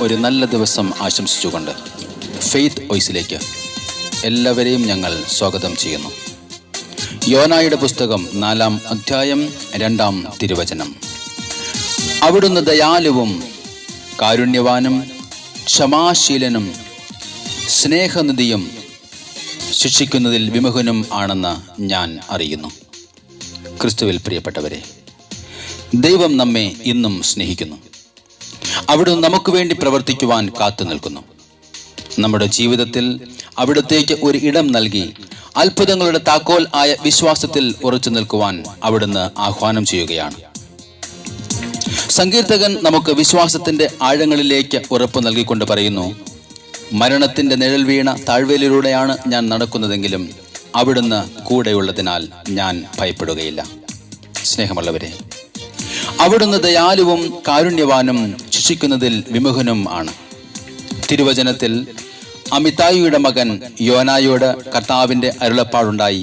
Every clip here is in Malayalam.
ഒരു നല്ല ദിവസം ആശംസിച്ചുകൊണ്ട് ഫെയ്ത്ത് വോയിസിലേക്ക് എല്ലാവരെയും ഞങ്ങൾ സ്വാഗതം ചെയ്യുന്നു. യോനായുടെ പുസ്തകം 4-ാം അധ്യായം 2-ാം തിരുവചനം. അവിടുന്ന് ദയാലുവും കാരുണ്യവാനും ക്ഷമാശീലനും സ്നേഹനിധിയും ശിക്ഷിക്കുന്നതിൽ വിമുഖനും ആണെന്ന് ഞാൻ അറിയുന്നു. ക്രിസ്തുവിൽ പ്രിയപ്പെട്ടവരെ, ദൈവം നമ്മെ ഇന്നും സ്നേഹിക്കുന്നു. അവിടുന്ന് നമുക്ക് വേണ്ടി പ്രവർത്തിക്കുവാൻ കാത്തു നിൽക്കുന്നു. നമ്മുടെ ജീവിതത്തിൽ അവിടത്തേക്ക് ഒരു ഇടം നൽകി അത്ഭുതങ്ങളുടെ താക്കോൽ ആയ വിശ്വാസത്തിൽ ഉറച്ചു നിൽക്കുവാൻ അവിടുന്ന് ആഹ്വാനം ചെയ്യുകയാണ്. സങ്കീർത്തകൻ നമുക്ക് വിശ്വാസത്തിന്റെ ആഴങ്ങളിലേക്ക് ഉറപ്പ് നൽകിക്കൊണ്ട് പറയുന്നു, മരണത്തിന്റെ നിഴൽ വീണ താഴ്വരയിലൂടെയാണ് ഞാൻ നടക്കുന്നതെങ്കിലും അവിടുന്ന് കൂടെയുള്ളതിനാൽ ഞാൻ ഭയപ്പെടുകയില്ല. സ്നേഹമുള്ളവരെ, അവിടുന്ന് ദയാലുവും കാരുണ്യവാനും ശിക്ഷിക്കുന്നതിൽ വിമുഖനും ആണ്. തിരുവചനത്തിൽ അമിതായിയുടെ മകൻ യോനായോട് കർത്താവിന്റെ അരുളപ്പാടുണ്ടായി,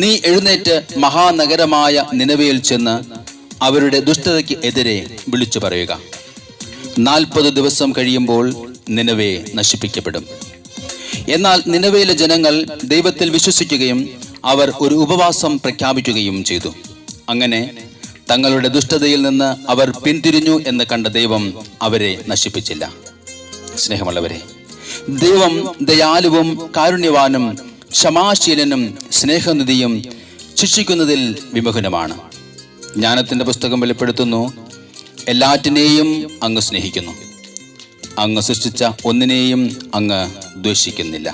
നീ എഴുന്നേറ്റ് മഹാനഗരമായ നിനവയിൽ ചെന്ന് അവരുടെ ദുഷ്ടതയ്ക്ക് എതിരെ വിളിച്ചു പറയുക. 40 ദിവസം കഴിയുമ്പോൾ നിനവേ നശിപ്പിക്കപ്പെടും. എന്നാൽ നിനവയിലെ ജനങ്ങൾ ദൈവത്തിൽ വിശ്വസിക്കുകയും അവർ ഒരു ഉപവാസം പ്രഖ്യാപിക്കുകയും ചെയ്തു. അങ്ങനെ തങ്ങളുടെ ദുഷ്ടതയിൽ നിന്ന് അവർ പിന്തിരിഞ്ഞു എന്ന് കണ്ട ദൈവം അവരെ നശിപ്പിച്ചില്ല. സ്നേഹമുള്ളവരെ, ദൈവം ദയാലുവും കാരുണ്യവാനും ക്ഷമാശീലനും സ്നേഹനിധിയും ശിക്ഷിക്കുന്നതിൽ വിമുഖനുമാണ്. ജ്ഞാനത്തിന്റെ പുസ്തകം വെളിപ്പെടുത്തുന്നു, എല്ലാറ്റിനെയും അങ്ങ് സ്നേഹിക്കുന്നു, അങ്ങ് സൃഷ്ടിച്ച ഒന്നിനെയും അങ്ങ് ദ്വേഷിക്കുന്നില്ല.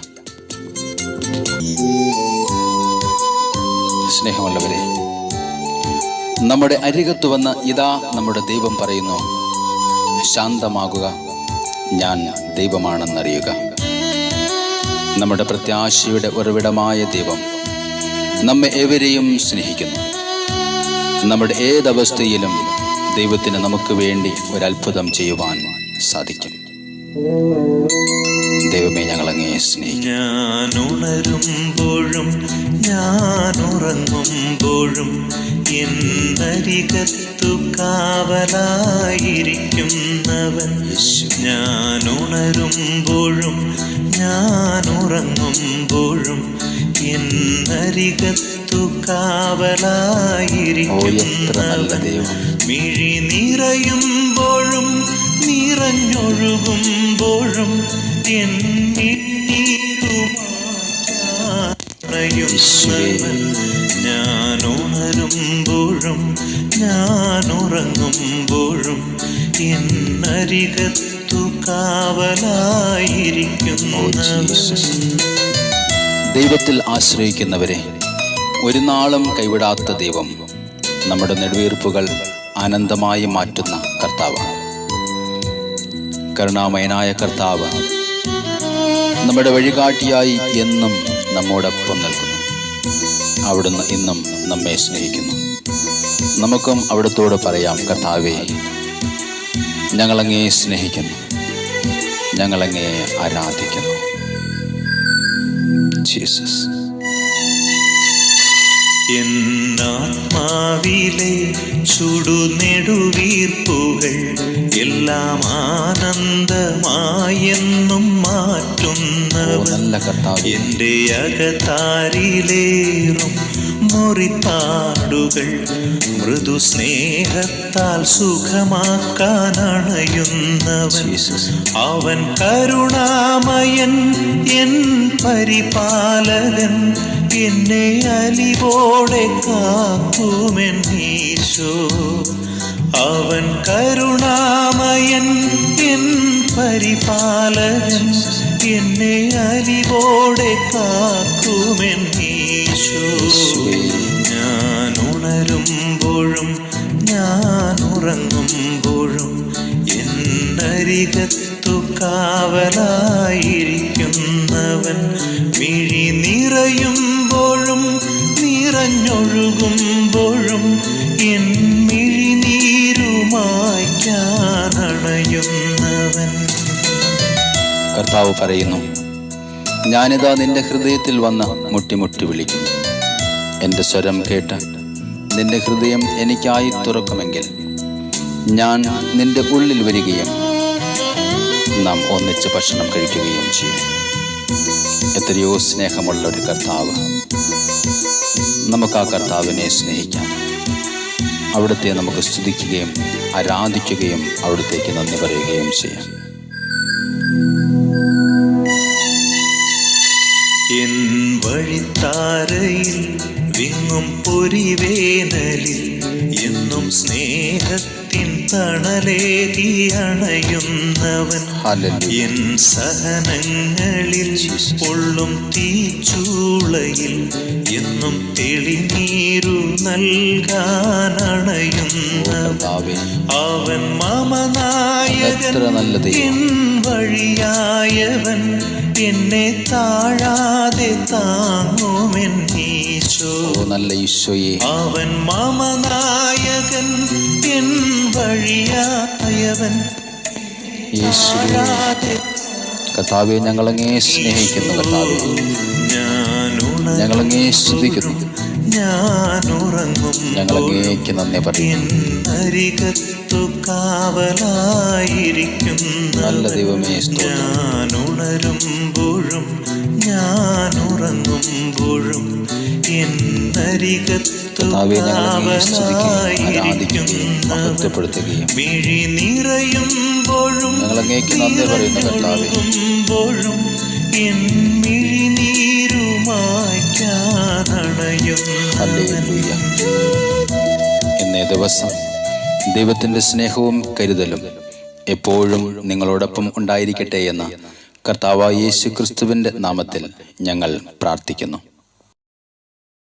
സ്നേഹമുള്ളവരെ, നമ്മുടെ അരികത്ത് വന്ന് ഇതാ നമ്മുടെ ദൈവം പറയുന്നു, ശാന്തമാകുക, ഞാൻ ദൈവമാണെന്നറിയുക. നമ്മുടെ പ്രത്യാശയുടെ ഉറവിടമായ ദൈവം നമ്മെ ഏവരെയും സ്നേഹിക്കുന്നു. നമ്മുടെ ഏതവസ്ഥയിലും ദൈവത്തിന് നമുക്ക് വേണ്ടി ഒരത്ഭുതം ചെയ്യുവാൻ സാധിക്കും. ദൈവമേ, ഞങ്ങളങ്ങേ സ്നേഹിക്കും. ഞാൻ ഉണരുമ്പോഴും ഞാൻ ഉറങ്ങുമ്പോഴും എന്നരികത്തു കാവലായിരിക്കുന്നവൻ. ഞാൻ ഉണരുമ്പോഴും ഞാൻ ഉറങ്ങുമ്പോഴും എന്നരികത്തു കാവലായിരിക്കുന്നവൻ. മിഴി നിറയുമ്പോഴും നിറഞ്ഞൊഴുകുമ്പോഴും എന്നീരുമായുന്നവൻ. ഞാൻ ഉണരുമ്പോഴും ഞാൻ ഉറങ്ങുമ്പോഴും എന്നരികത്തു കാവലായിരിക്കുന്നവൻ. ദൈവത്തിൽ ആശ്രയിക്കുന്നവരെ ഒരു നാളും കൈവിടാത്ത ദൈവം നമ്മുടെ നെടുവീർപ്പുകൾ ആനന്ദമായി മാറ്റുന്ന കർത്താവാണ്. കരുണാമയനായ കർത്താവ് നമ്മുടെ വഴികാട്ടിയായി എന്നും നമ്മോടൊപ്പം നിൽക്കുന്നു. അവിടുന്ന് ഇന്നും നമ്മെ സ്നേഹിക്കുന്നു. നമുക്കും അവിടുത്തോട് പറയാം, കർത്താവേ, ഞങ്ങളങ്ങേ സ്നേഹിക്കുന്നു, ഞങ്ങളങ്ങേ ആരാധിക്കുന്നു. ജീസസ്. എന്നാത്മാവിലെ ചുടുനെടുവീർപ്പുകൾ എല്ലാം ആനന്ദമായെന്നും മാറ്റുന്നവൻ. എൻ്റെ അകത്താരിലേറും മുറിപ്പാടുകൾ മൃദു സ്നേഹത്താൽ സുഖമാക്കാനണയുന്നവൻ. അവൻ കരുണാമയൻ, എൻ പരിപാലകൻ, എന്നെ അലിവോടെ കാക്കുമെൻ ഈശോ. അവൻ കരുണാമയൻ, എൻ പരിപാലകൻ, എന്നെ അലിവോടെ കാക്കുമെൻ ഈശോ. ഞാൻ ഉണരുമ്പോഴും ഞാൻ ഉറങ്ങുമ്പോഴും എന്നരികത്തു കാവലായിരിക്കുന്നവൻ. മിഴി നിറയുമ്പോഴും നിറഞ്ഞൊഴുകുമ്പോഴും എൻ മിഴിനീരുമായ്ക്കാനണയുന്നവൻ. കർത്താവ് പറയുന്നു, ഞാനിതാ നിന്റെ ഹൃദയത്തിൽ വന്ന് മുട്ടിമുട്ടി വിളിക്കുന്നു. എൻ്റെ സ്വരം കേട്ട് നിന്റെ ഹൃദയം എനിക്കായി തുറക്കുമെങ്കിൽ ഞാൻ നിന്റെ ഉള്ളിൽ വരികയും നാം ഒന്നിച്ച് ഭക്ഷണം കഴിക്കുകയും ചെയ്യും. എത്രയോ സ്നേഹമുള്ള ഒരു കർത്താവ്. നമുക്ക് ആ കർത്താവിനെ സ്നേഹിക്കാം. അവിടുത്തെ നമുക്ക് സ്തുതിക്കുകയും ആരാധിക്കുകയും അവിടുത്തേക്ക് നന്ദി പറയുകയും ചെയ്യാം. എൻ വഴിത്താരയിൽ വിങ്ങും പൊരിവേനലിൽ എന്നും സ്നേഹത്തിൻ തണലേകി അണയുന്നവൻ. എൻ സഹനങ്ങളിൽ പൊള്ളും തീച്ചൂളയിൽ എന്നും തെളിനീരു നൽകാൻ അണയുന്നവൻ. അവൻ മമനായകൻ, എൻ വഴിയായവൻ, എന്നെ താഴാതെ താങ്ങുമെൻ ഈശോ. നല്ല ഈശോയെ, അവൻ മമനായകൻ, എൻ വഴിയായവൻ. കർത്താവേ, ഞങ്ങളങ്ങേ സ്നേഹിക്കുന്നു. കർത്താവേ, ഞങ്ങളങ്ങേ സ്തുതിക്കുന്നു. ഞങ്ങളങ്ങേക്ക് നന്ദി പറയുന്നു. അരികത്തു കാവലായിരിക്കുന്ന നല്ല ദൈവമേ, ഞാനുണരുമ്പോഴും ഞാനുറങ്ങുമ്പോഴും എന്നരികത്തു കാവലായിരിക്കുന്നവൻ. മിഴി നിറയുമ്പോഴും ഒഴുകുമ്പോഴും എൻ മിഴിനീരുമായ്ക്കാനണയും. ഇന്നേ ദിവസം ദൈവത്തിൻ്റെ സ്നേഹവും കരുതലും എപ്പോഴും നിങ്ങളോടൊപ്പം ഉണ്ടായിരിക്കട്ടെ എന്ന് കർത്താവായ യേശു ക്രിസ്തുവിൻ്റെ നാമത്തിൽ ഞങ്ങൾ പ്രാർത്ഥിക്കുന്നു.